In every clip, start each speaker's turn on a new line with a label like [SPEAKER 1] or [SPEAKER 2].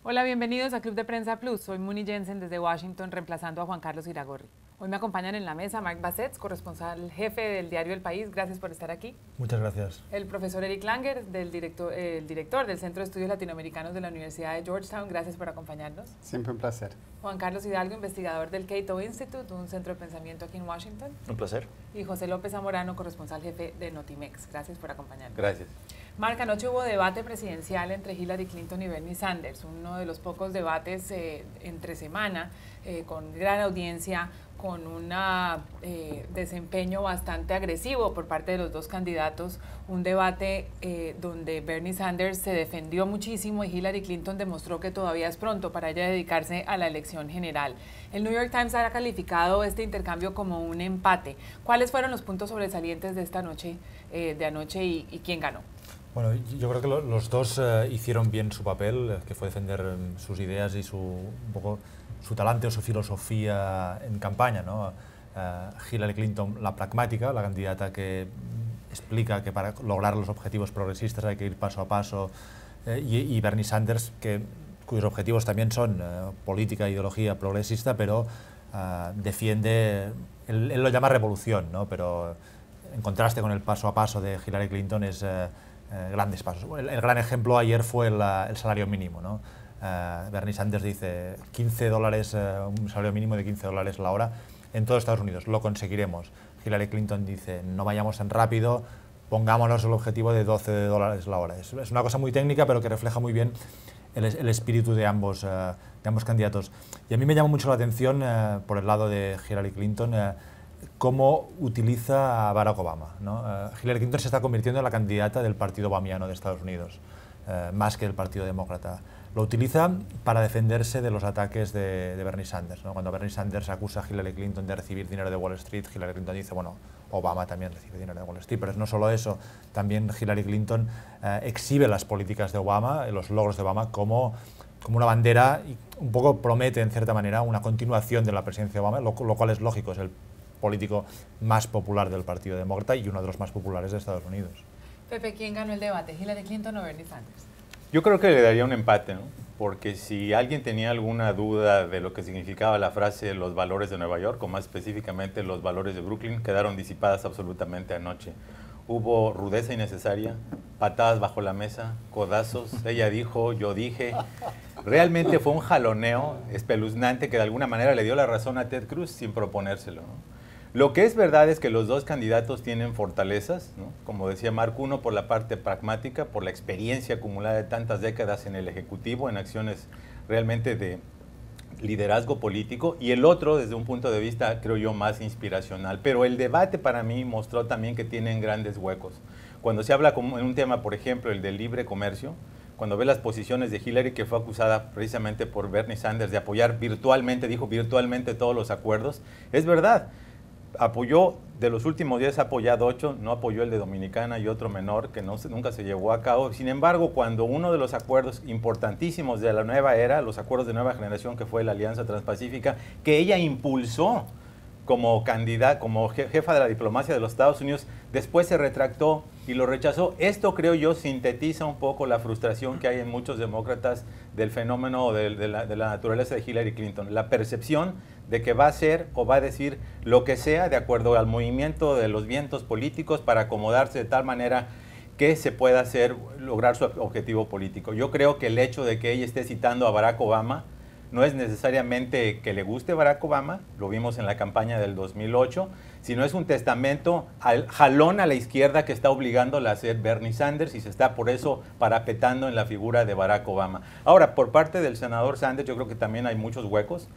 [SPEAKER 1] Hola, bienvenidos a Club de Prensa Plus. Soy Muni Jensen desde Washington, reemplazando a Juan Carlos Iragorri. Hoy me acompañan en la mesa Mark Bassett, corresponsal jefe del diario El País. Gracias por estar aquí.
[SPEAKER 2] Muchas gracias.
[SPEAKER 1] El profesor Eric Langer, el director del Centro de Estudios Latinoamericanos de la Universidad de Georgetown. Gracias por acompañarnos.
[SPEAKER 3] Siempre un placer.
[SPEAKER 1] Juan Carlos Hidalgo, investigador del Cato Institute, un centro de pensamiento aquí en Washington.
[SPEAKER 4] Un placer.
[SPEAKER 1] Y José López Zamorano, corresponsal jefe de Notimex. Gracias por acompañarnos.
[SPEAKER 4] Gracias.
[SPEAKER 1] Marc, anoche hubo debate presidencial entre Hillary Clinton y Bernie Sanders, uno de los pocos debates entre semana, con gran audiencia, con un desempeño bastante agresivo por parte de los dos candidatos, un debate donde Bernie Sanders se defendió muchísimo y Hillary Clinton demostró que todavía es pronto para ella dedicarse a la elección general. El New York Times ha calificado este intercambio como un empate. ¿Cuáles fueron los puntos sobresalientes de esta noche, de anoche, y quién ganó?
[SPEAKER 2] Bueno, yo creo que los dos hicieron bien su papel, que fue defender sus ideas y un poco su talante o su filosofía en campaña, ¿no? Hillary Clinton, la pragmática, la candidata que explica que para lograr los objetivos progresistas hay que ir paso a paso, y Bernie Sanders, cuyos objetivos también son política, ideología progresista, pero defiende, él lo llama revolución, ¿no? Pero en contraste con el paso a paso de Hillary Clinton es grandes pasos. El gran ejemplo ayer fue el salario mínimo, ¿no? Bernie Sanders dice $15, un salario mínimo de $15 la hora en todo Estados Unidos, lo conseguiremos. Hillary Clinton dice, no vayamos tan rápido, pongámonos el objetivo de $12 la hora. Es una cosa muy técnica, pero que refleja muy bien el espíritu de ambos candidatos. Y a mí me llama mucho la atención, por el lado de Hillary Clinton, cómo utiliza a Barack Obama, ¿no? Hillary Clinton se está convirtiendo en la candidata del partido obamiano de Estados Unidos, más que del Partido Demócrata. Lo utiliza para defenderse de los ataques de Bernie Sanders, ¿no? Cuando Bernie Sanders acusa a Hillary Clinton de recibir dinero de Wall Street, Hillary Clinton dice, bueno, Obama también recibe dinero de Wall Street, pero no solo eso, también Hillary Clinton exhibe las políticas de Obama, los logros de Obama, como una bandera, y un poco promete, en cierta manera, una continuación de la presidencia de Obama, lo cual es lógico, es el político más popular del Partido Demócrata y uno de los más populares de Estados Unidos.
[SPEAKER 1] Pepe, ¿quién ganó el debate? ¿Hillary Clinton o Bernie Sanders?
[SPEAKER 4] Yo creo que le daría un empate, ¿no? Porque si alguien tenía alguna duda de lo que significaba la frase los valores de Nueva York, o más específicamente los valores de Brooklyn, quedaron disipadas absolutamente anoche. Hubo rudeza innecesaria, patadas bajo la mesa, codazos, ella dijo, yo dije. Realmente fue un jaloneo espeluznante que de alguna manera le dio la razón a Ted Cruz sin proponérselo, ¿no? Lo que es verdad es que los dos candidatos tienen fortalezas, ¿no? Como decía Mark, uno por la parte pragmática, por la experiencia acumulada de tantas décadas en el Ejecutivo, en acciones realmente de liderazgo político, y el otro desde un punto de vista, creo yo, más inspiracional. Pero el debate para mí mostró también que tienen grandes huecos. Cuando se habla en un tema, por ejemplo, el del libre comercio, cuando ve las posiciones de Hillary, que fue acusada precisamente por Bernie Sanders de apoyar virtualmente, dijo virtualmente todos los acuerdos, es verdad. Apoyó, de los últimos 10 ha apoyado 8, no apoyó el de Dominicana y otro menor que nunca se llevó a cabo. Sin embargo, cuando uno de los acuerdos importantísimos de la nueva era, los acuerdos de nueva generación, que fue la Alianza Transpacífica, que ella impulsó como candidata, como jefa de la diplomacia de los Estados Unidos, después se retractó y lo rechazó. Esto, creo yo, sintetiza un poco la frustración que hay en muchos demócratas del fenómeno de la naturaleza de Hillary Clinton, la percepción de que va a hacer o va a decir lo que sea de acuerdo al movimiento de los vientos políticos para acomodarse de tal manera que se pueda lograr su objetivo político. Yo creo que el hecho de que ella esté citando a Barack Obama no es necesariamente que le guste Barack Obama, lo vimos en la campaña del 2008, sino es un testamento al jalón a la izquierda que está obligándola a hacer Bernie Sanders y se está por eso parapetando en la figura de Barack Obama. Ahora, por parte del senador Sanders, yo creo que también hay muchos huecos.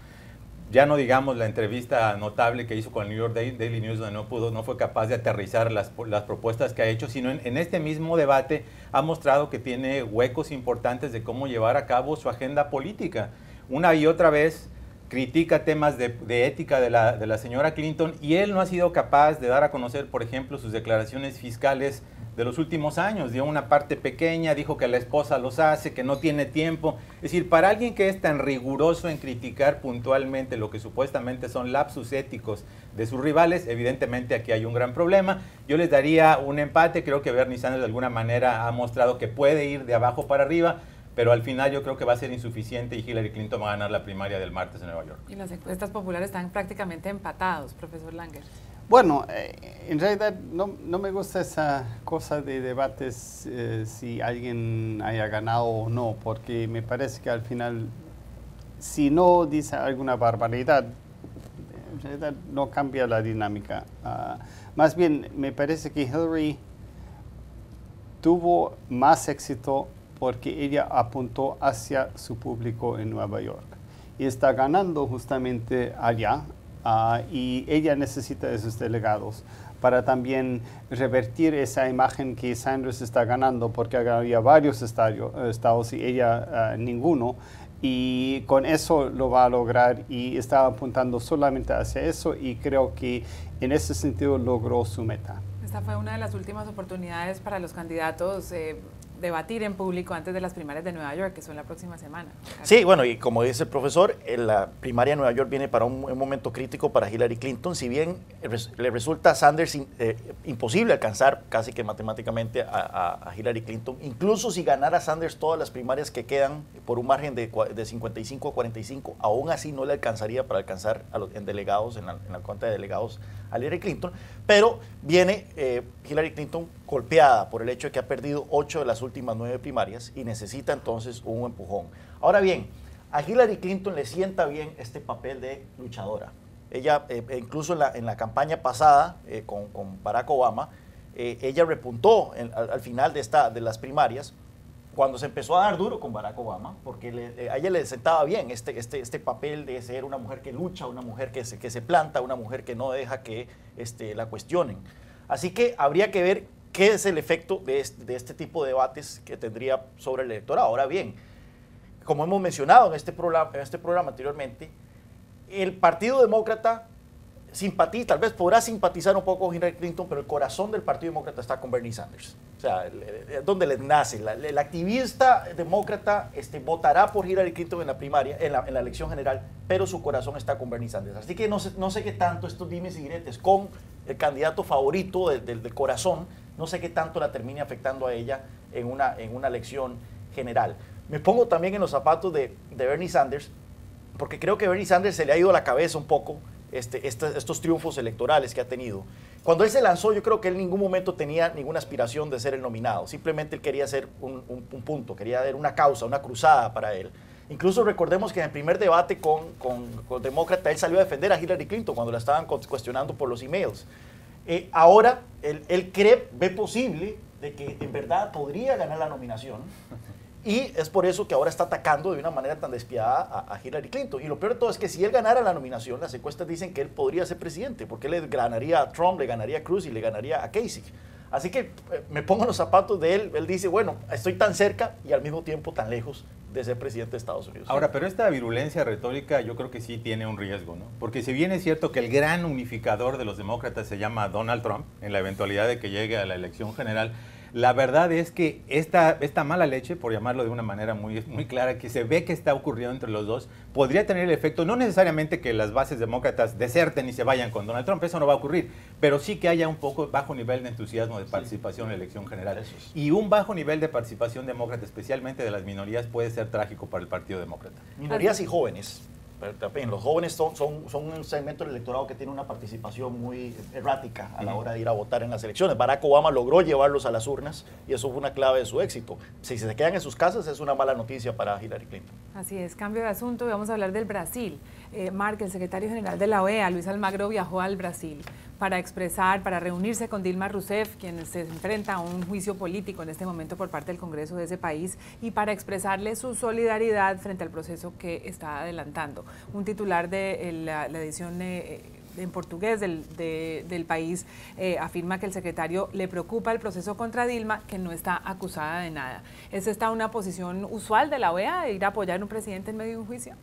[SPEAKER 4] Ya no digamos la entrevista notable que hizo con el New York Daily News, donde no fue capaz de aterrizar las propuestas que ha hecho, sino en este mismo debate ha mostrado que tiene huecos importantes de cómo llevar a cabo su agenda política. Una y otra vez critica temas de ética de la señora Clinton, y él no ha sido capaz de dar a conocer, por ejemplo, sus declaraciones fiscales de los últimos años. Dio una parte pequeña, dijo que la esposa los hace, que no tiene tiempo. Es decir, para alguien que es tan riguroso en criticar puntualmente lo que supuestamente son lapsus éticos de sus rivales, evidentemente aquí hay un gran problema. Yo les daría un empate. Creo que Bernie Sanders de alguna manera ha mostrado que puede ir de abajo para arriba, pero al final yo creo que va a ser insuficiente y Hillary Clinton va a ganar la primaria del martes en Nueva York.
[SPEAKER 1] Y las encuestas populares están prácticamente empatados, profesor Langer.
[SPEAKER 3] Bueno, en realidad no me gusta esa cosa de debates si alguien haya ganado o no, porque me parece que al final, si no dice alguna barbaridad, en realidad no cambia la dinámica. Más bien, me parece que Hillary tuvo más éxito porque ella apuntó hacia su público en Nueva York y está ganando justamente allá. Y ella necesita de sus delegados para también revertir esa imagen que Sanders está ganando, porque había varios estados y ella ninguno, y con eso lo va a lograr, y está apuntando solamente hacia eso, y creo que en ese sentido logró su meta.
[SPEAKER 1] Esta fue una de las últimas oportunidades para los candidatos debatir en público antes de las primarias de Nueva York, que son la próxima semana.
[SPEAKER 5] Sí, bueno, y como dice el profesor, la primaria de Nueva York viene para un momento crítico para Hillary Clinton. Si bien le resulta a Sanders imposible alcanzar casi que matemáticamente a Hillary Clinton, incluso si ganara Sanders todas las primarias que quedan por un margen de 55 a 45, aún así no le alcanzaría para alcanzar en delegados, en la cuenta de delegados a Hillary Clinton, pero viene Hillary Clinton golpeada por el hecho de que ha perdido 8 de las últimas 9 primarias y necesita entonces un empujón. Ahora bien, a Hillary Clinton le sienta bien este papel de luchadora. Ella, incluso en la campaña pasada con Barack Obama, ella repuntó al final de las primarias, cuando se empezó a dar duro con Barack Obama, porque a ella le sentaba bien este papel de ser una mujer que lucha, una mujer que se planta, una mujer que no deja que la cuestionen. Así que habría que ver qué es el efecto de este tipo de debates que tendría sobre el electorado. Ahora bien, como hemos mencionado en este programa anteriormente, el Partido Demócrata tal vez podrá simpatizar un poco con Hillary Clinton, pero el corazón del Partido Demócrata está con Bernie Sanders. O sea, es donde les nace. El activista demócrata votará por Hillary Clinton en la primaria, en la elección general, pero su corazón está con Bernie Sanders. Así que no sé qué tanto estos dimes y diretes con el candidato favorito del corazón, no sé qué tanto la termine afectando a ella en una elección general. Me pongo también en los zapatos de Bernie Sanders, porque creo que a Bernie Sanders se le ha ido la cabeza un poco estos triunfos electorales que ha tenido. Cuando él se lanzó, yo creo que él en ningún momento tenía ninguna aspiración de ser el nominado. Simplemente él quería hacer un punto, quería dar una causa, una cruzada para él. Incluso recordemos que en el primer debate con Demócrata, él salió a defender a Hillary Clinton cuando la estaban cuestionando por los emails. Ahora, él ve posible de que en verdad podría ganar la nominación. Y es por eso que ahora está atacando de una manera tan despiadada a Hillary Clinton. Y lo peor de todo es que si él ganara la nominación, las encuestas dicen que él podría ser presidente, porque él le ganaría a Trump, le ganaría a Cruz y le ganaría a Kasich. Así que me pongo en los zapatos de él. Él dice, bueno, estoy tan cerca y al mismo tiempo tan lejos de ser presidente de Estados Unidos.
[SPEAKER 4] Ahora, pero esta virulencia retórica yo creo que sí tiene un riesgo, ¿no? Porque si bien es cierto que el gran unificador de los demócratas se llama Donald Trump, en la eventualidad de que llegue a la elección general, la verdad es que esta mala leche, por llamarlo de una manera muy clara, que se ve que está ocurriendo entre los dos, podría tener el efecto, no necesariamente que las bases demócratas deserten y se vayan con Donald Trump, eso no va a ocurrir, pero sí que haya un poco bajo nivel de entusiasmo de participación en la elección general. Y un bajo nivel de participación demócrata, especialmente de las minorías, puede ser trágico para el Partido Demócrata.
[SPEAKER 5] Minorías y jóvenes. Los jóvenes son un segmento del electorado que tiene una participación muy errática a la hora de ir a votar en las elecciones. Barack Obama logró llevarlos a las urnas y eso fue una clave de su éxito. Si se quedan en sus casas es una mala noticia para Hillary Clinton.
[SPEAKER 1] Así es, cambio de asunto y vamos a hablar del Brasil. Marc, el secretario general de la OEA, Luis Almagro, viajó al Brasil para reunirse con Dilma Rousseff, quien se enfrenta a un juicio político en este momento por parte del Congreso de ese país, y para expresarle su solidaridad frente al proceso que está adelantando. Un titular de la edición en portugués del país afirma que el secretario le preocupa el proceso contra Dilma, que no está acusada de nada. ¿Es esta una posición usual de la OEA, de ir a apoyar a un presidente en medio de un juicio?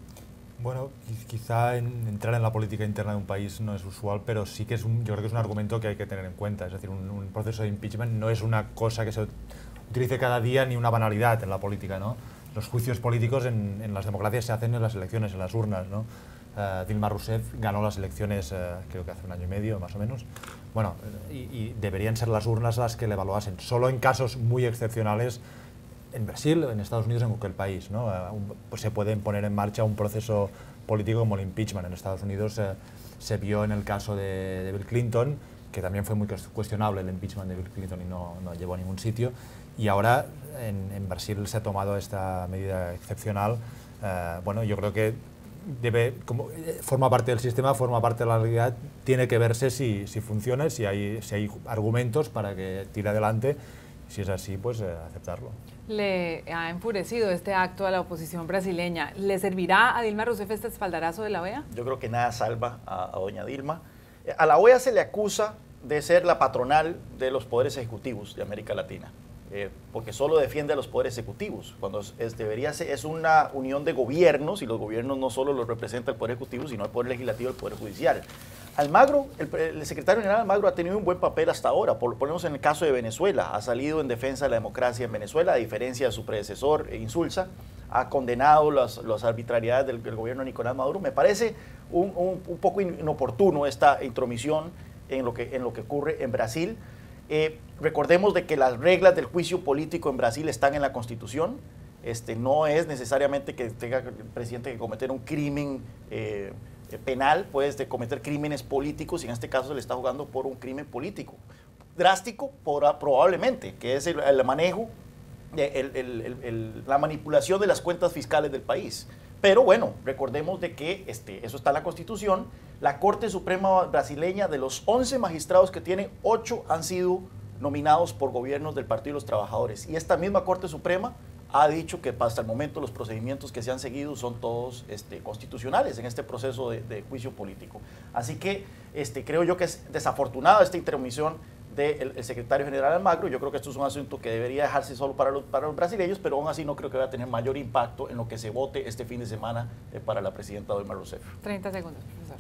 [SPEAKER 2] Bueno, quizá entrar en la política interna de un país no es usual, pero sí que es yo creo que es un argumento que hay que tener en cuenta. Es decir, un proceso de impeachment no es una cosa que se utilice cada día ni una banalidad en la política, ¿no? Los juicios políticos en las democracias se hacen en las elecciones, en las urnas, ¿no? Dilma Rousseff ganó las elecciones creo que hace un año y medio más o menos. Bueno, y deberían ser las urnas las que le evaluasen. Solo en casos muy excepcionales, en Brasil, en Estados Unidos, en cualquier país, ¿no? Pues se puede poner en marcha un proceso político como el impeachment. En Estados Unidos se vio en el caso de Bill Clinton, que también fue muy cuestionable el impeachment de Bill Clinton y no llevó a ningún sitio. Y ahora en Brasil se ha tomado esta medida excepcional. Bueno, yo creo que forma parte del sistema, forma parte de la realidad, tiene que verse si funciona, si hay argumentos para que tire adelante. Si es así, pues aceptarlo.
[SPEAKER 1] Le ha enfurecido este acto a la oposición brasileña. ¿Le servirá a Dilma Rousseff este espaldarazo de la OEA?
[SPEAKER 5] Yo creo que nada salva a doña Dilma. A la OEA se le acusa de ser la patronal de los poderes ejecutivos de América Latina, porque solo defiende a los poderes ejecutivos, cuando debería ser, es una unión de gobiernos, y los gobiernos no solo los representa el Poder Ejecutivo, sino el Poder Legislativo y el Poder Judicial. Almagro, el secretario general Almagro ha tenido un buen papel hasta ahora, ponemos en el caso de Venezuela, ha salido en defensa de la democracia en Venezuela, a diferencia de su predecesor, Insulza, ha condenado las arbitrariedades del gobierno de Nicolás Maduro. Me parece un poco inoportuno esta intromisión en lo que ocurre en Brasil. Recordemos de que las reglas del juicio político en Brasil están en la Constitución. No es necesariamente que tenga el presidente que cometer un crimen penal, puede cometer crímenes políticos, y en este caso se le está jugando por un crimen político. Drástico, probablemente, que es el manejo, la manipulación de las cuentas fiscales del país. Pero bueno, recordemos de que eso está en la Constitución. La Corte Suprema brasileña, de los 11 magistrados que tiene, 8 han sido nominados por gobiernos del Partido de los Trabajadores. Y esta misma Corte Suprema ha dicho que hasta el momento los procedimientos que se han seguido son todos constitucionales en este proceso de juicio político. Así que creo yo que es desafortunada esta intermisión del secretario general Almagro. Yo creo que esto es un asunto que debería dejarse solo para los brasileños, pero aún así no creo que vaya a tener mayor impacto en lo que se vote este fin de semana para la presidenta Dilma Rousseff.
[SPEAKER 1] 30 segundos, profesor.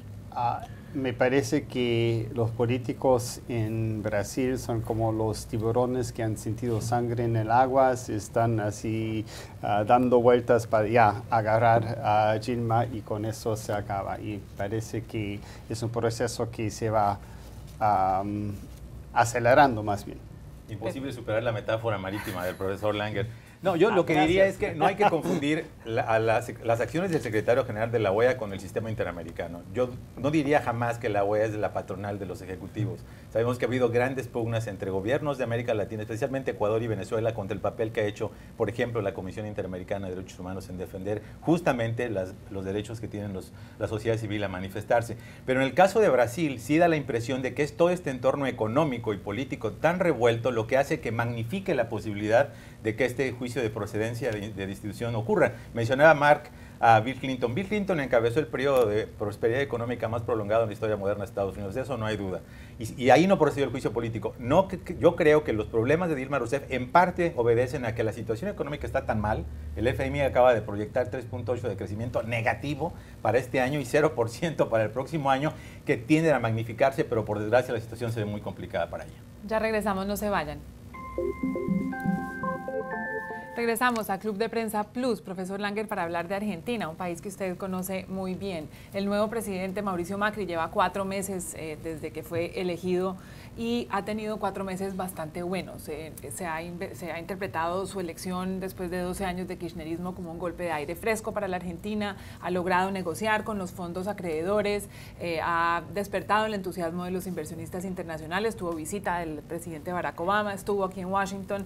[SPEAKER 3] Me parece que los políticos en Brasil son como los tiburones que han sentido sangre en el agua, se están así dando vueltas para ya agarrar a Dilma, y con eso se acaba. Y parece que es un proceso que se va acelerando más bien.
[SPEAKER 4] Imposible superar la metáfora marítima del profesor Langer. No, yo lo que diría es que no hay que confundir las acciones del secretario general de la OEA con el sistema interamericano. Yo no diría jamás que la OEA es la patronal de los ejecutivos. Sabemos que ha habido grandes pugnas entre gobiernos de América Latina, especialmente Ecuador y Venezuela, contra el papel que ha hecho, por ejemplo, la Comisión Interamericana de Derechos Humanos en defender justamente los derechos que tienen la sociedad civil a manifestarse. Pero en el caso de Brasil, sí da la impresión de que es todo este entorno económico y político tan revuelto lo que hace que magnifique la posibilidad de que este juicio de procedencia de destitución ocurra. Mencionaba Mark a Bill Clinton. Bill Clinton encabezó el periodo de prosperidad económica más prolongado en la historia moderna de Estados Unidos, de eso no hay duda. Y ahí no procedió el juicio político. No, yo creo que los problemas de Dilma Rousseff en parte obedecen a que la situación económica está tan mal. El FMI acaba de proyectar 3.8 de crecimiento negativo para este año y 0% para el próximo año, que tienden a magnificarse, pero por desgracia la situación se ve muy complicada para ella.
[SPEAKER 1] Ya regresamos, no se vayan. Regresamos a Club de Prensa Plus, profesor Langer, para hablar de Argentina, un país que usted conoce muy bien. El nuevo presidente Mauricio Macri lleva 4 meses desde que fue elegido y ha tenido 4 meses bastante buenos. Se ha interpretado su elección después de 12 años de kirchnerismo como un golpe de aire fresco para la Argentina, ha logrado negociar con los fondos acreedores, ha despertado el entusiasmo de los inversionistas internacionales, tuvo visita del presidente Barack Obama, estuvo aquí en Washington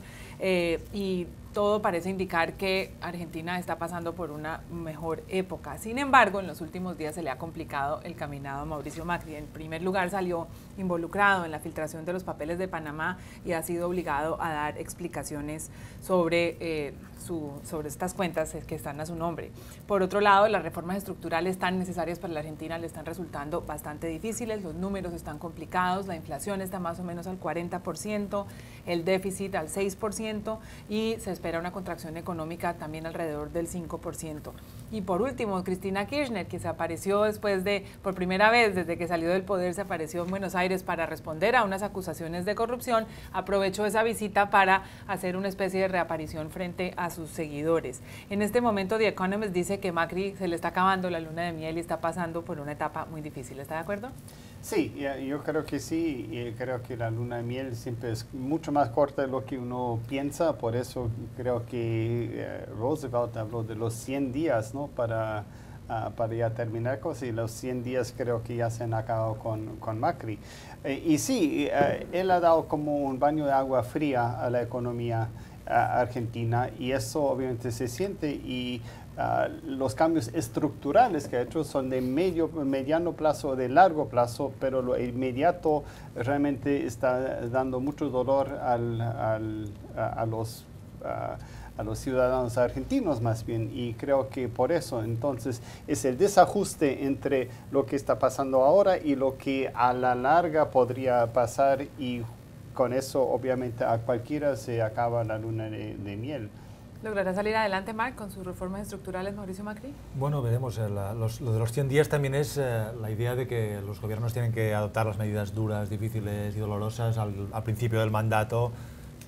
[SPEAKER 1] y todo parece indicar que Argentina está pasando por una mejor época. Sin embargo, en los últimos días se le ha complicado el caminado a Mauricio Macri. En primer lugar, salió involucrado en la filtración de los papeles de Panamá y ha sido obligado a dar explicaciones sobre estas cuentas que están a su nombre. Por otro lado, las reformas estructurales tan necesarias para la Argentina le están resultando bastante difíciles, los números están complicados, la inflación está más o menos al 40%, el déficit al 6% y se espera una contracción económica también alrededor del 5%. Y por último, Cristina Kirchner, que se apareció después de, por primera vez desde que salió del poder, se apareció en Buenos Aires para responder a unas acusaciones de corrupción, aprovechó esa visita para hacer una especie de reaparición frente a sus seguidores. En este momento, The Economist dice que Macri se le está acabando la luna de miel y está pasando por una etapa muy difícil. ¿Está de acuerdo?
[SPEAKER 3] Sí, yo creo que sí, y creo que la luna de miel siempre es mucho más corta de lo que uno piensa, por eso creo que Roosevelt habló de los 100 días, ¿no? Para ya terminar cosas, y los 100 días creo que ya se han acabado con Macri. Y sí, él ha dado como un baño de agua fría a la economía argentina, y eso obviamente se siente, y los cambios estructurales que ha hecho son de mediano plazo, de largo plazo, pero lo inmediato realmente está dando mucho dolor a los ciudadanos argentinos más bien, y creo que por eso entonces es el desajuste entre lo que está pasando ahora y lo que a la larga podría pasar, y con eso obviamente a cualquiera se acaba la luna de miel.
[SPEAKER 1] ¿Logrará salir adelante, Marc, con sus reformas estructurales Mauricio Macri?
[SPEAKER 2] Bueno, veremos. Lo de los 100 días también es la idea de que los gobiernos tienen que adoptar las medidas duras, difíciles y dolorosas al principio del mandato,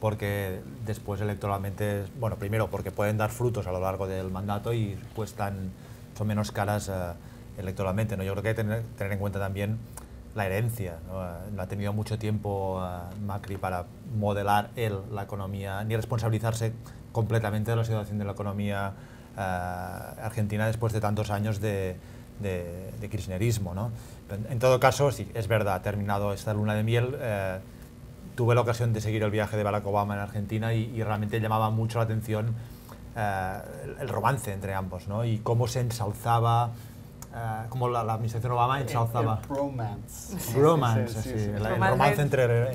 [SPEAKER 2] porque después electoralmente, bueno, primero porque pueden dar frutos a lo largo del mandato y pues son menos caras electoralmente, ¿no? Yo creo que hay que tener en cuenta también la herencia, ¿no? No ha tenido mucho tiempo Macri para modelar él la economía, ni responsabilizarse completamente de la situación de la economía argentina después de tantos años de kirchnerismo, ¿no? En todo caso, sí, es verdad, ha terminado esta luna de miel. Tuve la ocasión de seguir el viaje de Barack Obama en Argentina y realmente llamaba mucho la atención el romance entre ambos, ¿no? Y cómo se ensalzaba, cómo la administración Obama ensalzaba...
[SPEAKER 3] El bromance.
[SPEAKER 2] Bromance, sí, el romance entre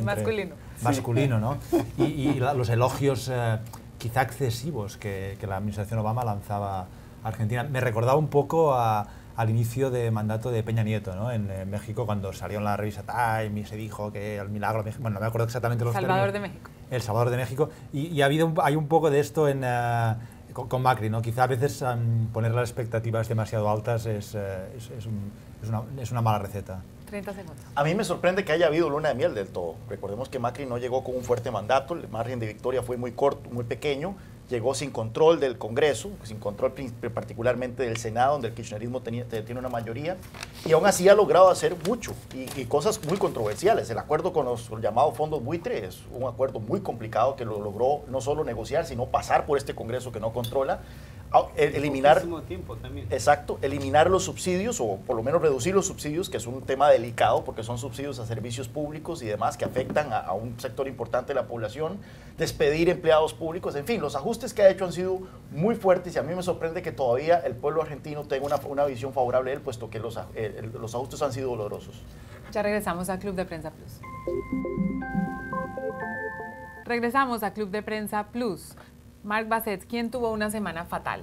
[SPEAKER 2] masculino, ¿no? Y los elogios quizá excesivos que la administración Obama lanzaba a Argentina. Me recordaba un poco al inicio de mandato de Peña Nieto, ¿no? En México, cuando salió en la revista Time y se dijo que el milagro... Bueno, no me acuerdo exactamente los términos.
[SPEAKER 1] Salvador de México.
[SPEAKER 2] El Salvador de México. Y hay un poco de esto con Macri, ¿no? Quizá a veces poner las expectativas demasiado altas es una mala receta.
[SPEAKER 1] 30 segundos.
[SPEAKER 5] A mí me sorprende que haya habido luna de miel del todo. Recordemos que Macri no llegó con un fuerte mandato, el margen de victoria fue muy corto, muy pequeño, llegó sin control del Congreso, sin control particularmente del Senado, donde el kirchnerismo tiene una mayoría, y aún así ha logrado hacer mucho y cosas muy controversiales. El acuerdo con los llamados fondos buitre es un acuerdo muy complicado que lo logró no solo negociar, sino pasar por este Congreso que no controla. Eliminar,
[SPEAKER 3] tiempo también.
[SPEAKER 5] Exacto, eliminar los subsidios o por lo menos reducir los subsidios, que es un tema delicado porque son subsidios a servicios públicos y demás que afectan a un sector importante de la población, despedir empleados públicos, en fin, los ajustes que ha hecho han sido muy fuertes y a mí me sorprende que todavía el pueblo argentino tenga una visión favorable de él, puesto que los ajustes han sido dolorosos.
[SPEAKER 1] Ya regresamos a Club de Prensa Plus. Regresamos a Club de Prensa Plus. Marc Bassets, ¿quién tuvo una semana fatal?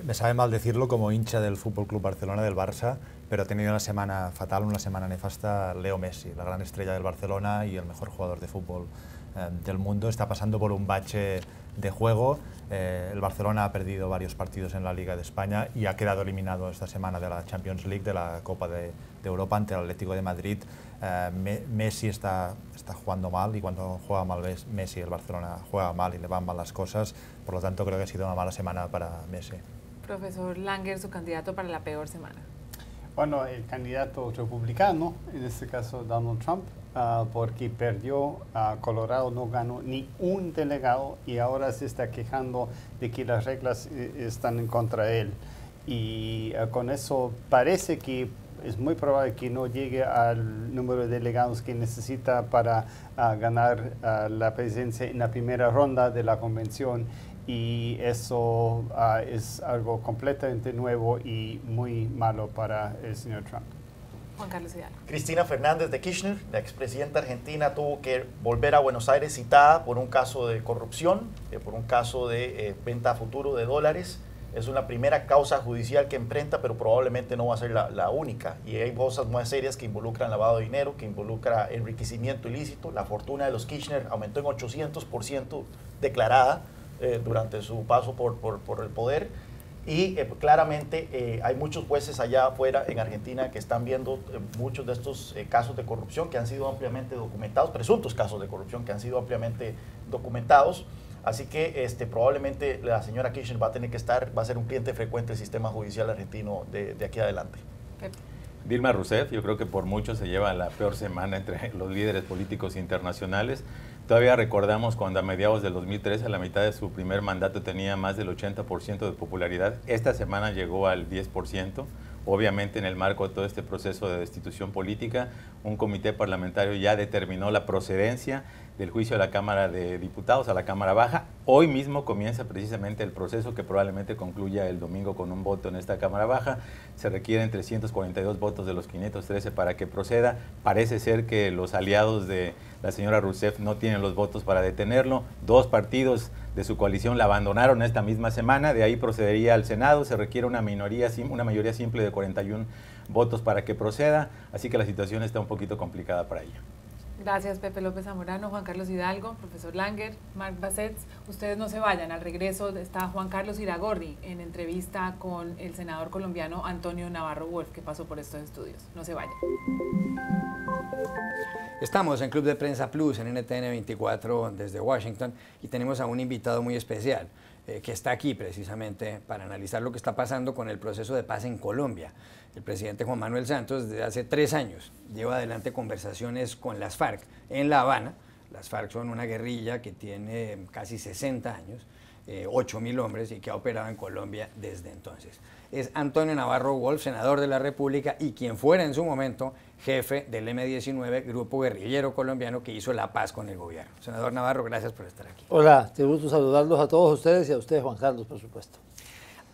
[SPEAKER 2] Me sabe mal decirlo como hincha del Fútbol Club Barcelona, del Barça, pero ha tenido una semana fatal, una semana nefasta. Leo Messi, la gran estrella del Barcelona y el mejor jugador de fútbol del mundo, está pasando por un bache de juego. El Barcelona ha perdido varios partidos en la Liga de España y ha quedado eliminado esta semana de la Champions League, de la Copa de Europa ante el Atlético de Madrid. Messi está jugando mal y cuando juega mal Messi, el Barcelona juega mal y le van mal las cosas. Por lo tanto, creo que ha sido una mala semana para Messi.
[SPEAKER 1] Profesor Langer, su candidato para la peor semana.
[SPEAKER 3] Bueno, el candidato republicano, en este caso Donald Trump, porque perdió, Colorado no ganó ni un delegado y ahora se está quejando de que las reglas están en contra de él. Y con eso parece que es muy probable que no llegue al número de delegados que necesita para ganar la presidencia en la primera ronda de la convención. Y eso es algo completamente nuevo y muy malo para el señor Trump.
[SPEAKER 1] Juan Carlos Hidalgo.
[SPEAKER 5] Cristina Fernández de Kirchner, la expresidenta argentina, tuvo que volver a Buenos Aires citada por un caso de corrupción, por un caso de venta a futuro de dólares. Es una primera causa judicial que enfrenta, pero probablemente no va a ser la única. Y hay cosas muy serias que involucran lavado de dinero, que involucra enriquecimiento ilícito. La fortuna de los Kirchner aumentó en 800% declarada, durante su paso por el poder. Y claramente hay muchos jueces allá afuera en Argentina que están viendo muchos de estos casos de corrupción que han sido ampliamente documentados, presuntos casos de corrupción que han sido ampliamente documentados. Así que probablemente la señora Kirchner va a tener que va a ser un cliente frecuente del sistema judicial argentino de aquí adelante.
[SPEAKER 4] Dilma Rousseff, yo creo que por mucho se lleva la peor semana entre los líderes políticos internacionales. Todavía recordamos cuando a mediados del 2013, a la mitad de su primer mandato, tenía más del 80% de popularidad. Esta semana llegó al 10%. Obviamente, en el marco de todo este proceso de destitución política, un comité parlamentario ya determinó la procedencia del juicio a la Cámara de Diputados, a la Cámara Baja. Hoy mismo comienza precisamente el proceso que probablemente concluya el domingo con un voto en esta Cámara Baja. Se requieren 342 votos de los 513 para que proceda. Parece ser que los aliados de la señora Rousseff no tienen los votos para detenerlo. 2 partidos de su coalición la abandonaron esta misma semana, de ahí procedería al Senado. Se requiere una mayoría simple de 41 votos para que proceda, así que la situación está un poquito complicada para ella.
[SPEAKER 1] Gracias, Pepe López Zamorano, Juan Carlos Hidalgo, profesor Langer, Marc Bassets. Ustedes no se vayan, al regreso está Juan Carlos Iragorri en entrevista con el senador colombiano Antonio Navarro Wolf, que pasó por estos estudios. No se vayan.
[SPEAKER 6] Estamos en Club de Prensa Plus, en NTN 24, desde Washington, y tenemos a un invitado muy especial, que está aquí precisamente para analizar lo que está pasando con el proceso de paz en Colombia. El presidente Juan Manuel Santos, desde hace 3 años, lleva adelante conversaciones con las FARC en La Habana. Las FARC son una guerrilla que tiene casi 60 años, 8.000 hombres, y que ha operado en Colombia desde entonces. Es Antonio Navarro Wolf, senador de la República, y quien fuera en su momento jefe del M-19, grupo guerrillero colombiano que hizo la paz con el gobierno. Senador Navarro, gracias por estar aquí.
[SPEAKER 7] Hola, te gusto saludarlos a todos ustedes y a usted, Juan Carlos, por supuesto.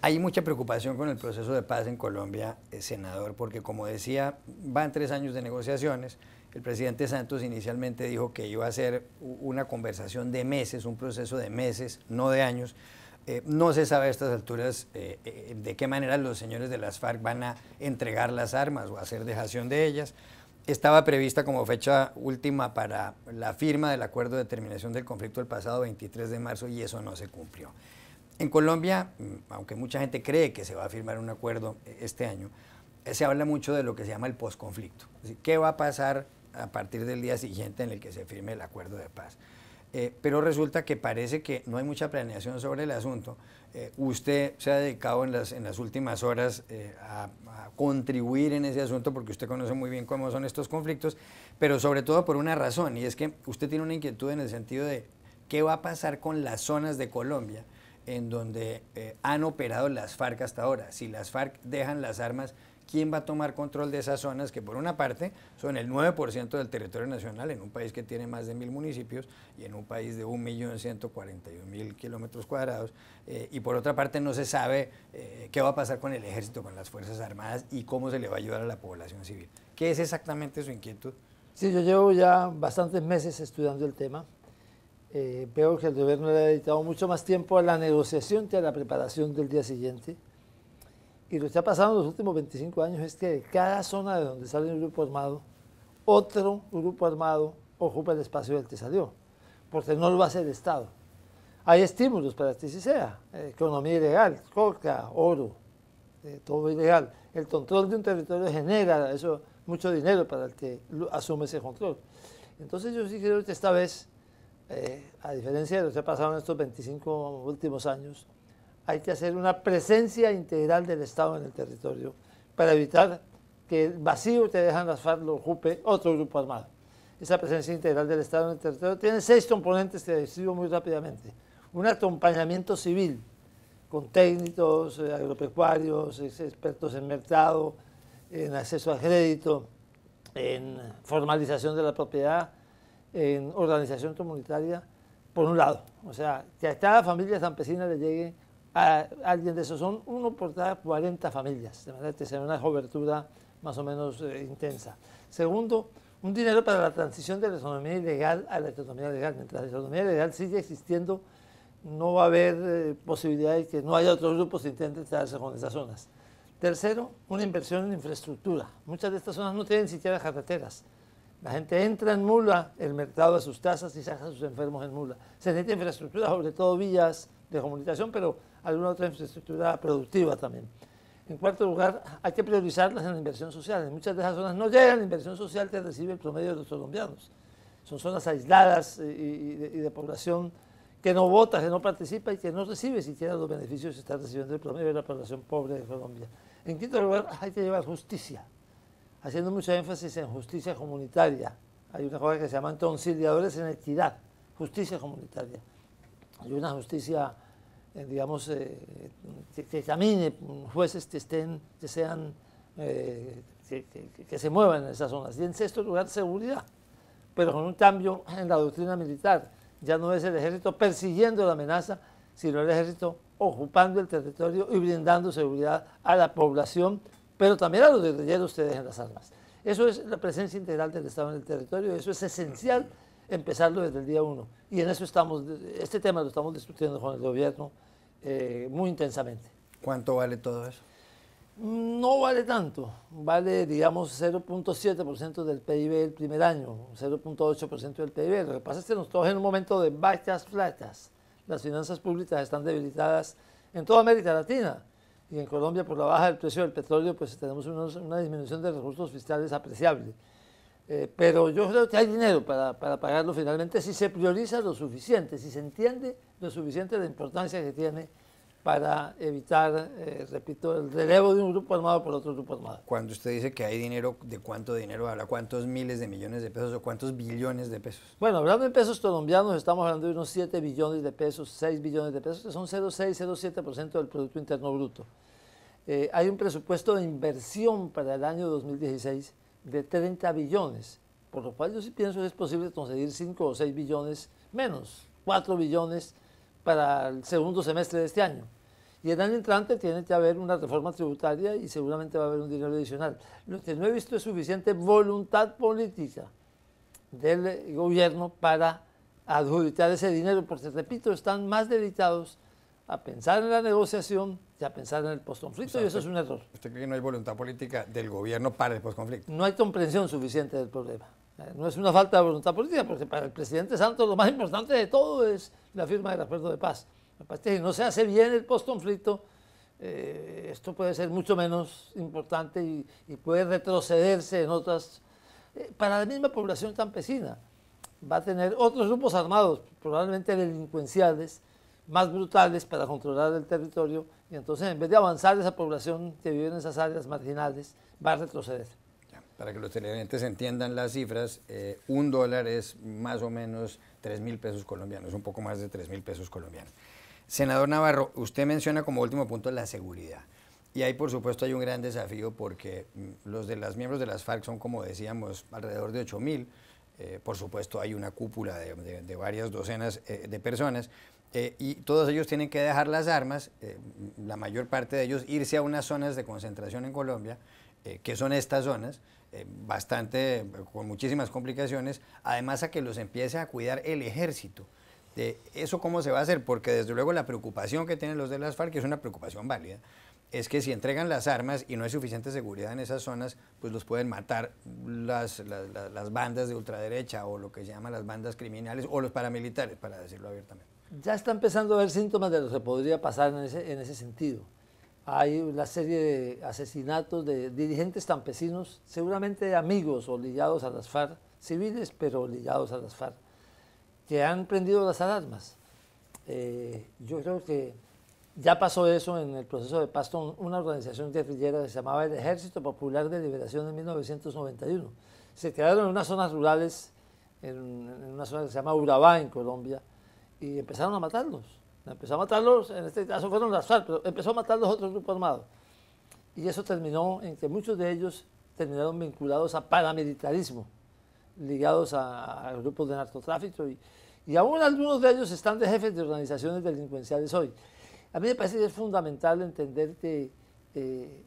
[SPEAKER 6] Hay mucha preocupación con el proceso de paz en Colombia, senador, porque como decía, van 3 años de negociaciones. El presidente Santos inicialmente dijo que iba a ser una conversación de meses, un proceso de meses, no de años. No se sabe a estas alturas de qué manera los señores de las FARC van a entregar las armas o hacer dejación de ellas. Estaba prevista como fecha última para la firma del acuerdo de terminación del conflicto el pasado 23 de marzo y eso no se cumplió. En Colombia, aunque mucha gente cree que se va a firmar un acuerdo este año, se habla mucho de lo que se llama el posconflicto. ¿Qué va a pasar a partir del día siguiente en el que se firme el acuerdo de paz? Pero resulta que parece que no hay mucha planeación sobre el asunto. Usted se ha dedicado en las últimas horas a contribuir en ese asunto porque usted conoce muy bien cómo son estos conflictos, pero sobre todo por una razón, y es que usted tiene una inquietud en el sentido de qué va a pasar con las zonas de Colombia en donde han operado las FARC hasta ahora. Si las FARC dejan las armas, ¿quién va a tomar control de esas zonas que por una parte son el 9% del territorio nacional en un país que tiene más de 1.000 municipios y en un país de 1.141.000 kilómetros cuadrados? Y por otra parte no se sabe qué va a pasar con el ejército, con las Fuerzas Armadas y cómo se le va a ayudar a la población civil. ¿Qué es exactamente su inquietud?
[SPEAKER 7] Sí, yo llevo ya bastantes meses estudiando el tema. Veo que el gobierno le ha dedicado mucho más tiempo a la negociación que a la preparación del día siguiente. Y lo que ha pasado en los últimos 25 años es que cada zona de donde sale un grupo armado, otro grupo armado ocupa el espacio del que salió, porque no lo hace el Estado. Hay estímulos para que así sea, economía ilegal, coca, oro, todo ilegal. El control de un territorio genera eso, mucho dinero para el que asume ese control. Entonces yo sí creo que esta vez, a diferencia de lo que ha pasado en estos 25 últimos años, hay que hacer una presencia integral del Estado en el territorio para evitar que el vacío que dejan las FARC lo ocupe otro grupo armado. Esa presencia integral del Estado en el territorio tiene 6 componentes que describo muy rápidamente. Un acompañamiento civil con técnicos, agropecuarios, expertos en mercado, en acceso a crédito, en formalización de la propiedad, en organización comunitaria, por un lado. O sea, que a cada familia campesina le llegue a alguien de esos. Son 1 por cada 40 familias, de manera que sea una cobertura más o menos intensa. Segundo, un dinero para la transición de la economía ilegal a la economía legal. Mientras la economía legal sigue existiendo, no va a haber posibilidad de que no haya otros grupos que intenten quedarse con esas zonas. Tercero, una inversión en infraestructura. Muchas de estas zonas no tienen siquiera carreteras. La gente entra en mula, el mercado a sus casas y saca a sus enfermos en mula. Se necesita infraestructura, sobre todo vías, de comunicación, pero alguna otra infraestructura productiva también. En cuarto lugar, hay que priorizarlas en la inversión social. En muchas de esas zonas no llega la inversión social que recibe el promedio de los colombianos. Son zonas aisladas y de población que no vota, que no participa y que no recibe siquiera los beneficios que está recibiendo el promedio de la población pobre de Colombia. En quinto lugar, hay que llevar justicia, haciendo mucho énfasis en justicia comunitaria. Hay una cosa que se llaman conciliadores en equidad, justicia comunitaria. Hay una justicia, digamos, que camine, jueces que se muevan en esas zonas. Y en sexto lugar, seguridad, pero con un cambio en la doctrina militar. Ya no es el ejército persiguiendo la amenaza, sino el ejército ocupando el territorio y brindando seguridad a la población, pero también a los guerrilleros que dejen las armas. Eso es la presencia integral del Estado en el territorio, eso es esencial empezarlo desde el día 1. Y en eso este tema lo estamos discutiendo con el gobierno muy intensamente.
[SPEAKER 6] ¿Cuánto vale todo eso?
[SPEAKER 7] No vale tanto, vale, digamos, 0.7% del PIB el primer año, 0.8% del PIB. Lo que pasa es que nos toca en un momento de vacas flacas. Las finanzas públicas están debilitadas en toda América Latina y en Colombia por la baja del precio del petróleo pues tenemos una disminución de recursos fiscales apreciable. Pero yo creo que hay dinero para pagarlo finalmente si se prioriza lo suficiente, si se entiende lo suficiente la importancia que tiene para evitar, repito, el relevo de un grupo armado por otro grupo armado.
[SPEAKER 6] Cuando usted dice que hay dinero, ¿de cuánto dinero habla? ¿Cuántos miles de millones de pesos o cuántos billones de pesos?
[SPEAKER 7] Bueno, hablando en pesos colombianos, estamos hablando de unos 7 billones de pesos, 6 billones de pesos, que son 0,6-0,7% del Producto Interno Bruto. Hay un presupuesto de inversión para el año 2016 de 30 billones, por lo cual yo sí pienso que es posible conseguir 5 o 6 billones menos, 4 billones para el segundo semestre de este año. Y el año entrante tiene que haber una reforma tributaria y seguramente va a haber un dinero adicional. Lo que no he visto es suficiente voluntad política del gobierno para adjudicar ese dinero, porque, repito, están más dedicados a pensar en la negociación que a pensar en el postconflicto, y eso es un error.
[SPEAKER 6] ¿Usted cree que no hay voluntad política del gobierno para el postconflicto?
[SPEAKER 7] No hay comprensión suficiente del problema. No es una falta de voluntad política, porque para el presidente Santos lo más importante de todo es la firma del acuerdo de paz. Si no se hace bien el postconflicto, esto puede ser mucho menos importante y puede retrocederse en otras. Para la misma población campesina, va a tener otros grupos armados, probablemente delincuenciales, más brutales para controlar el territorio, y entonces en vez de avanzar esa población que vive en esas áreas marginales, va a retroceder.
[SPEAKER 6] Para que los televidentes entiendan las cifras, $1 es más o menos 3.000 pesos colombianos, un poco más de 3.000 pesos colombianos. Senador Navarro, usted menciona como último punto la seguridad. Y ahí, por supuesto, hay un gran desafío porque los miembros de las FARC son, como decíamos, alrededor de 8.000. Por supuesto, hay una cúpula de varias docenas de personas. Y todos ellos tienen que dejar las armas, la mayor parte de ellos irse a unas zonas de concentración en Colombia, que son estas zonas, con muchísimas complicaciones, además a que los empiece a cuidar el ejército. ¿Eso cómo se va a hacer? Porque desde luego la preocupación que tienen los de las FARC, que es una preocupación válida, es que si entregan las armas y no hay suficiente seguridad en esas zonas, pues los pueden matar las bandas de ultraderecha o lo que se llama las bandas criminales o los paramilitares, para decirlo abiertamente.
[SPEAKER 7] Ya está empezando a haber síntomas de lo que podría pasar en ese sentido. Hay una serie de asesinatos de dirigentes campesinos, seguramente amigos o ligados a las FARC, civiles pero ligados a las FARC, que han prendido las alarmas. Yo creo que ya pasó eso en el proceso de paz con una organización guerrillera que se llamaba el Ejército Popular de Liberación en 1991. Se quedaron en unas zonas rurales, en una zona que se llama Urabá, en Colombia, y empezaron a matarlos. Empezó a matarlos, en este caso fueron las FARC, pero empezó a matarlos otros grupos armados. Y eso terminó en que muchos de ellos terminaron vinculados a paramilitarismo, ligados a grupos de narcotráfico, y aún algunos de ellos están de jefes de organizaciones delincuenciales hoy. A mí me parece que es fundamental entender que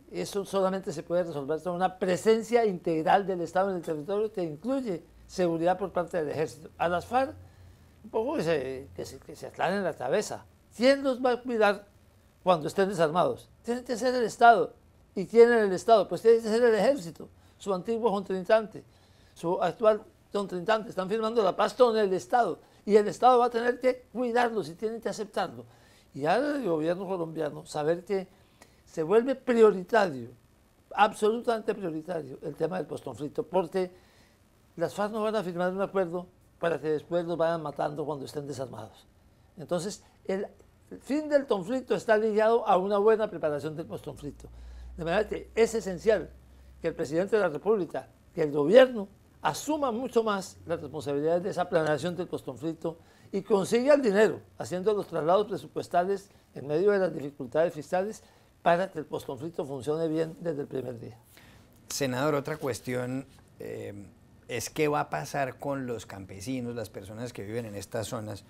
[SPEAKER 7] eso solamente se puede resolver con una presencia integral del Estado en el territorio que incluye seguridad por parte del ejército. A las FARC, un poco que se aclaren la cabeza. ¿Quién los va a cuidar cuando estén desarmados? Tiene que ser el Estado. ¿Y quién es el Estado? Pues tiene que ser el ejército, su antiguo contrincante, su actual contrincante. Están firmando la paz con el Estado y el Estado va a tener que cuidarlos y tienen que aceptarlo. y ahora el gobierno colombiano saber que se vuelve prioritario, absolutamente prioritario, el tema del postconflicto, porque las FARC no van a firmar un acuerdo para que después los vayan matando cuando estén desarmados. Entonces, el fin del conflicto está ligado a una buena preparación del postconflicto. De manera que es esencial que el presidente de la República, que el gobierno, asuma mucho más las responsabilidades de esa planeación del postconflicto y consiga el dinero, haciendo los traslados presupuestales en medio de las dificultades fiscales para que el postconflicto funcione bien desde el primer día.
[SPEAKER 6] Senador, otra cuestión es qué va a pasar con los campesinos, las personas que viven en estas zonas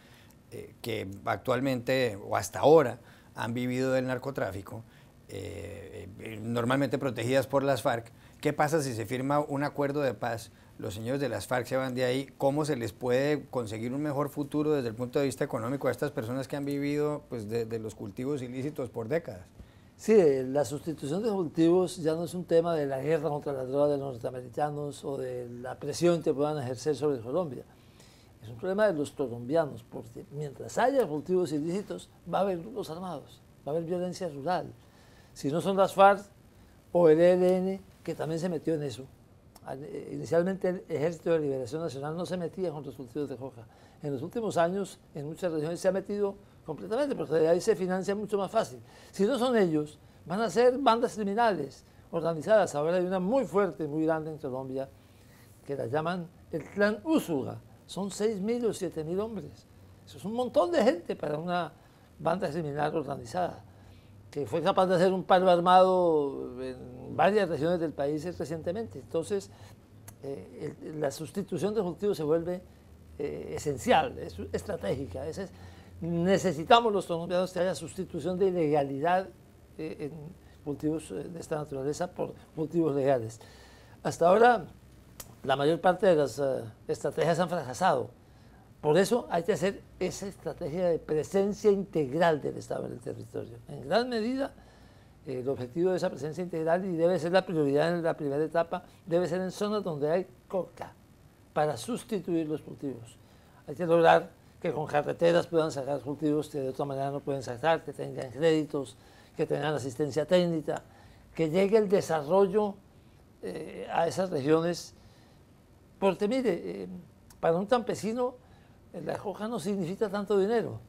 [SPEAKER 6] que actualmente o hasta ahora han vivido del narcotráfico, normalmente protegidas por las FARC. ¿Qué pasa si se firma un acuerdo de paz? Los señores de las FARC se van de ahí. ¿Cómo se les puede conseguir un mejor futuro desde el punto de vista económico a estas personas que han vivido pues, de los cultivos ilícitos por décadas?
[SPEAKER 7] Sí, la sustitución de cultivos ya no es un tema de la guerra contra la droga de los norteamericanos o de la presión que puedan ejercer sobre Colombia. Es un problema de los colombianos, porque mientras haya cultivos ilícitos va a haber grupos armados, va a haber violencia rural. Si no son las FARC o el ELN, que también se metió en eso. Inicialmente el Ejército de Liberación Nacional no se metía con los cultivos de coca. En los últimos años, en muchas regiones se ha metido completamente, porque de ahí se financia mucho más fácil. Si no son ellos, van a ser bandas criminales organizadas. Ahora hay una muy fuerte, muy grande en Colombia, que la llaman el Clan Úsuga. Son 6.000 o 7.000 hombres. Eso es un montón de gente para una banda criminal organizada, que fue capaz de hacer un paro armado en varias regiones del país recientemente. Entonces, la sustitución de cultivos se vuelve esencial, es estratégica. Necesitamos los colombianos que haya sustitución de ilegalidad en cultivos de esta naturaleza por cultivos legales. Hasta ahora, la mayor parte de las estrategias han fracasado. Por eso hay que hacer esa estrategia de presencia integral del Estado en el territorio. En gran medida, el objetivo de esa presencia integral, y debe ser la prioridad en la primera etapa, debe ser en zonas donde hay coca, para sustituir los cultivos. Hay que lograr que con carreteras puedan sacar cultivos que de otra manera no pueden sacar, que tengan créditos, que tengan asistencia técnica, que llegue el desarrollo a esas regiones. Porque mire, para un campesino la coca no significa tanto dinero.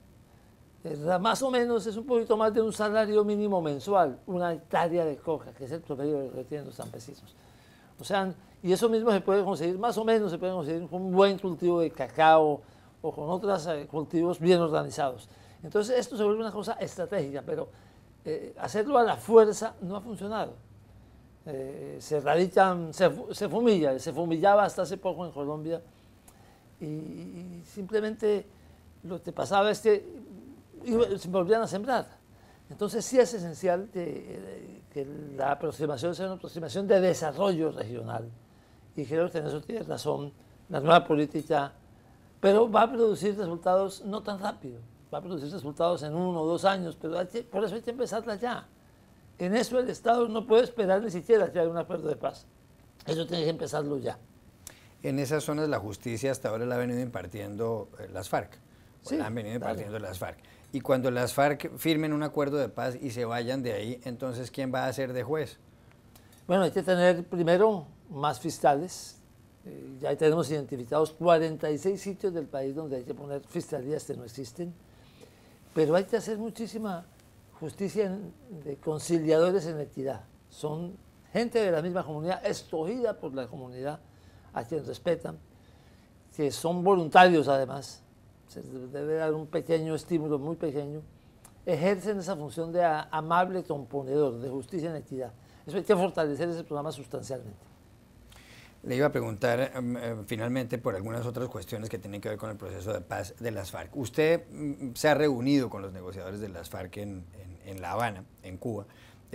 [SPEAKER 7] Más o menos es un poquito más de un salario mínimo mensual, una hectárea de coca, que es el promedio que tienen los campesinos. O sea, y eso mismo se puede conseguir, más o menos se puede conseguir con un buen cultivo de cacao o con otros cultivos bien organizados. Entonces esto se vuelve una cosa estratégica, pero hacerlo a la fuerza no ha funcionado. Se radican, se fumilla, se fumillaba hasta hace poco en Colombia y simplemente lo que pasaba es que se volvían a sembrar. Entonces sí es esencial que la aproximación sea una aproximación de desarrollo regional, y creo que en eso tiene razón la nueva política, pero va a producir resultados no tan rápido, va a producir resultados en 1 o 2 años, pero por eso hay que empezarla ya. En eso el Estado no puede esperar ni siquiera que haya un acuerdo de paz. Eso tiene que empezarlo ya.
[SPEAKER 6] En esas zonas la justicia hasta ahora la ha venido impartiendo las FARC. Sí, la han venido impartiendo las FARC. Y cuando las FARC firmen un acuerdo de paz y se vayan de ahí, entonces ¿quién va a ser de juez?
[SPEAKER 7] Bueno, hay que tener primero más fiscales. Ya tenemos identificados 46 sitios del país donde hay que poner fiscalías que no existen. Pero hay que hacer muchísima justicia de conciliadores en equidad. Son gente de la misma comunidad, escogida por la comunidad, a quien respetan, que son voluntarios además. Se debe dar un pequeño estímulo, muy pequeño. Ejercen esa función de amable componedor, de justicia en equidad. Eso hay que fortalecer ese programa sustancialmente.
[SPEAKER 6] Le iba a preguntar finalmente por algunas otras cuestiones que tienen que ver con el proceso de paz de las FARC. Usted se ha reunido con los negociadores de las FARC en La Habana, en Cuba.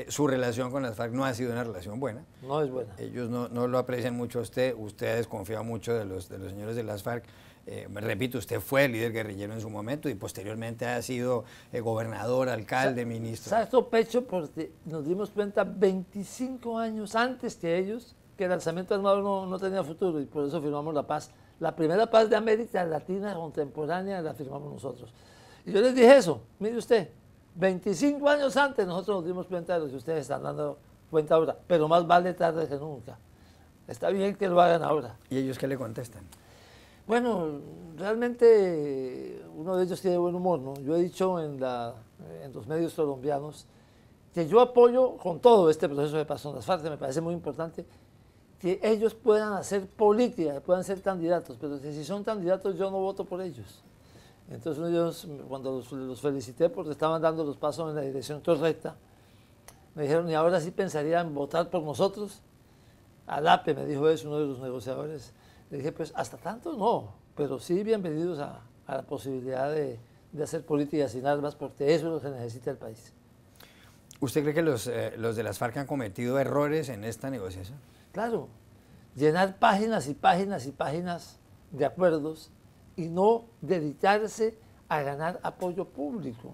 [SPEAKER 6] Su relación con las FARC no ha sido una relación buena.
[SPEAKER 7] No es buena.
[SPEAKER 6] Ellos no lo aprecian mucho a usted. Usted ha desconfiado mucho de los señores de las FARC. Repito, usted fue líder guerrillero en su momento y posteriormente ha sido gobernador, alcalde, ministro.
[SPEAKER 7] Saco pecho porque nos dimos cuenta 25 años antes que ellos que el alzamiento armado no tenía futuro, y por eso firmamos la paz. La primera paz de América Latina contemporánea la firmamos nosotros. Y yo les dije eso, mire usted, 25 años antes nosotros nos dimos cuenta de lo que ustedes están dando cuenta ahora, pero más vale tarde que nunca. Está bien que lo hagan ahora.
[SPEAKER 6] ¿Y ellos qué le contestan?
[SPEAKER 7] Bueno, realmente uno de ellos tiene buen humor, ¿no? Yo he dicho en los medios colombianos que yo apoyo con todo este proceso de paz con las FARC, me parece muy importante que ellos puedan hacer política, puedan ser candidatos, pero que si son candidatos yo no voto por ellos. Entonces ellos, cuando los felicité porque estaban dando los pasos en la dirección correcta, me dijeron, ¿y ahora sí pensarían votar por nosotros? Alape me dijo eso, uno de los negociadores. Le dije, pues hasta tanto no, pero sí bienvenidos a la posibilidad de hacer política sin armas, porque eso es lo que necesita el país.
[SPEAKER 6] ¿Usted cree que los de las FARC han cometido errores en esta negociación?
[SPEAKER 7] Claro, llenar páginas y páginas y páginas de acuerdos y no dedicarse a ganar apoyo público.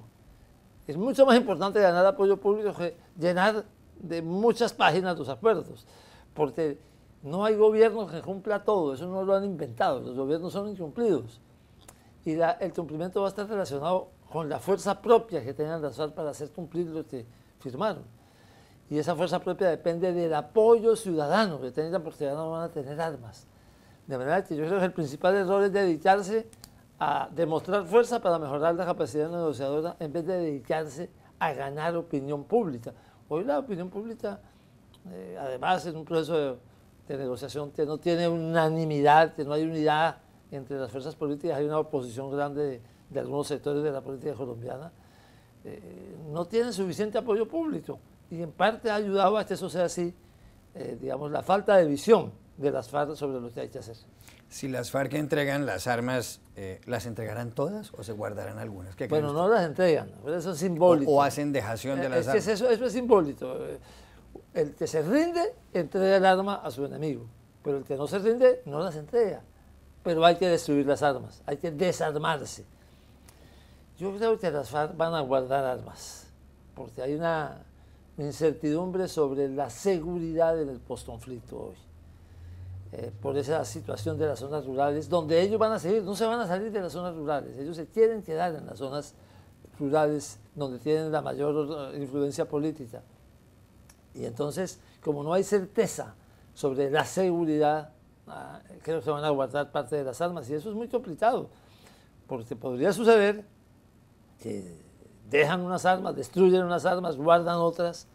[SPEAKER 7] Es mucho más importante ganar apoyo público que llenar de muchas páginas los acuerdos, porque no hay gobierno que cumpla todo, eso no lo han inventado, los gobiernos son incumplidos. Y el cumplimiento va a estar relacionado con la fuerza propia que tengan las FARC para hacer cumplir lo que firmaron. Y esa fuerza propia depende del apoyo ciudadano que tengan, porque ya no van a tener armas. De manera que yo creo que el principal error es dedicarse a demostrar fuerza para mejorar la capacidad negociadora en vez de dedicarse a ganar opinión pública. Hoy la opinión pública, además, es un proceso de negociación que no tiene unanimidad, que no hay unidad entre las fuerzas políticas, hay una oposición grande de algunos sectores de la política colombiana, no tienen suficiente apoyo público y en parte ha ayudado a que eso sea así, digamos, la falta de visión de las FARC sobre lo que hay que hacer.
[SPEAKER 6] Si las FARC entregan las armas, ¿las entregarán todas o se guardarán algunas?
[SPEAKER 7] Bueno, no las entregan, pero eso es simbólico.
[SPEAKER 6] O hacen dejación de las armas.
[SPEAKER 7] Eso es simbólico. El que se rinde entrega el arma a su enemigo, pero el que no se rinde no las entrega. Pero hay que destruir las armas, hay que desarmarse. Yo creo que las FARC van a guardar armas, porque hay una incertidumbre sobre la seguridad en el postconflicto hoy. Por esa situación de las zonas rurales, donde ellos van a seguir, no se van a salir de las zonas rurales, ellos se quieren quedar en las zonas rurales donde tienen la mayor influencia política. Y entonces, como no hay certeza sobre la seguridad, creo que van a guardar parte de las armas, y eso es muy complicado, porque podría suceder que dejan unas armas, destruyen unas armas, guardan otras,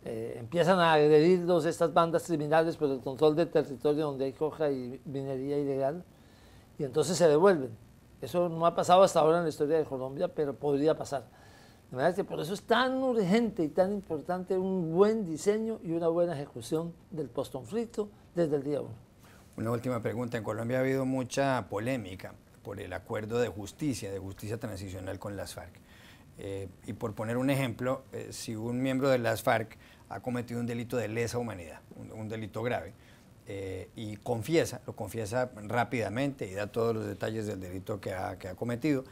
[SPEAKER 7] empiezan a agredir estas bandas criminales por el control del territorio donde hay coca y minería ilegal, y entonces se devuelven. Eso no ha pasado hasta ahora en la historia de Colombia, pero podría pasar. De manera que por eso es tan urgente y tan importante un buen diseño y una buena ejecución del postconflicto desde el día 1.
[SPEAKER 6] Una última pregunta. En Colombia ha habido mucha polémica por el acuerdo de justicia transicional con las FARC. Y por poner un ejemplo, si un miembro de las FARC ha cometido un delito de lesa humanidad, un delito grave, y lo confiesa rápidamente y da todos los detalles del delito que ha cometido,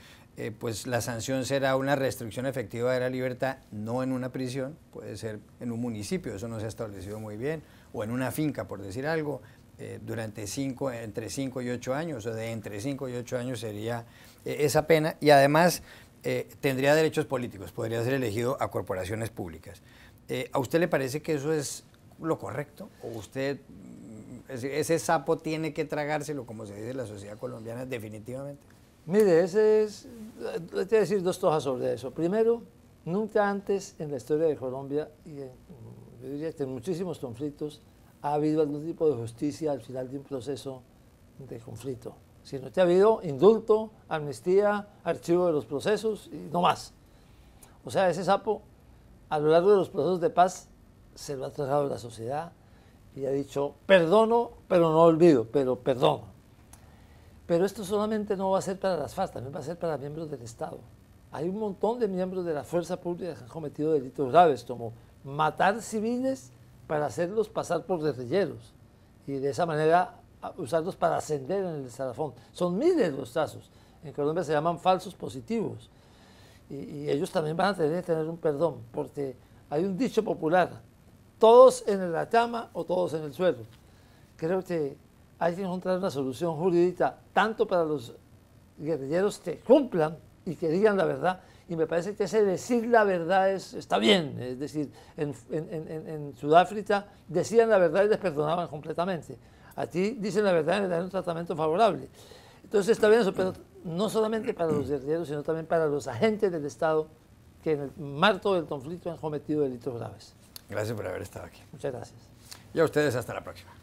[SPEAKER 6] pues la sanción será una restricción efectiva de la libertad, no en una prisión, puede ser en un municipio, eso no se ha establecido muy bien, o en una finca, por decir algo, durante entre 5 y 8 años, o de entre 5 y 8 años sería esa pena, y además tendría derechos políticos, podría ser elegido a corporaciones públicas. ¿A usted le parece que eso es lo correcto? ¿O usted, ese sapo tiene que tragárselo, como se dice en la sociedad colombiana, definitivamente?
[SPEAKER 7] Mire, hay que decir dos cosas sobre eso. Primero, nunca antes en la historia de Colombia, y yo diría que en muchísimos conflictos, ha habido algún tipo de justicia al final de un proceso de conflicto. Sino que ha habido indulto, amnistía, archivo de los procesos y no más. O sea, ese sapo, a lo largo de los procesos de paz, se lo ha tragado a la sociedad y ha dicho, perdono, pero no olvido, pero perdono. Pero esto solamente no va a ser para las FARC, también va a ser para miembros del Estado. Hay un montón de miembros de la fuerza pública que han cometido delitos graves, como matar civiles para hacerlos pasar por guerrilleros y de esa manera usarlos para ascender en el escalafón. Son miles los casos. En Colombia se llaman falsos positivos. Y ellos también van a tener que tener un perdón, porque hay un dicho popular, todos en la cama o todos en el suelo. Creo que hay que encontrar una solución jurídica tanto para los guerrilleros que cumplan y que digan la verdad. Y me parece que ese decir la verdad está bien. Es decir, en Sudáfrica decían la verdad y les perdonaban completamente. A ti dicen la verdad y les dan un tratamiento favorable. Entonces está bien eso, pero no solamente para los guerrilleros, sino también para los agentes del Estado que en el marco del conflicto han cometido delitos graves.
[SPEAKER 6] Gracias por haber estado aquí.
[SPEAKER 7] Muchas gracias.
[SPEAKER 6] Y a ustedes hasta la próxima.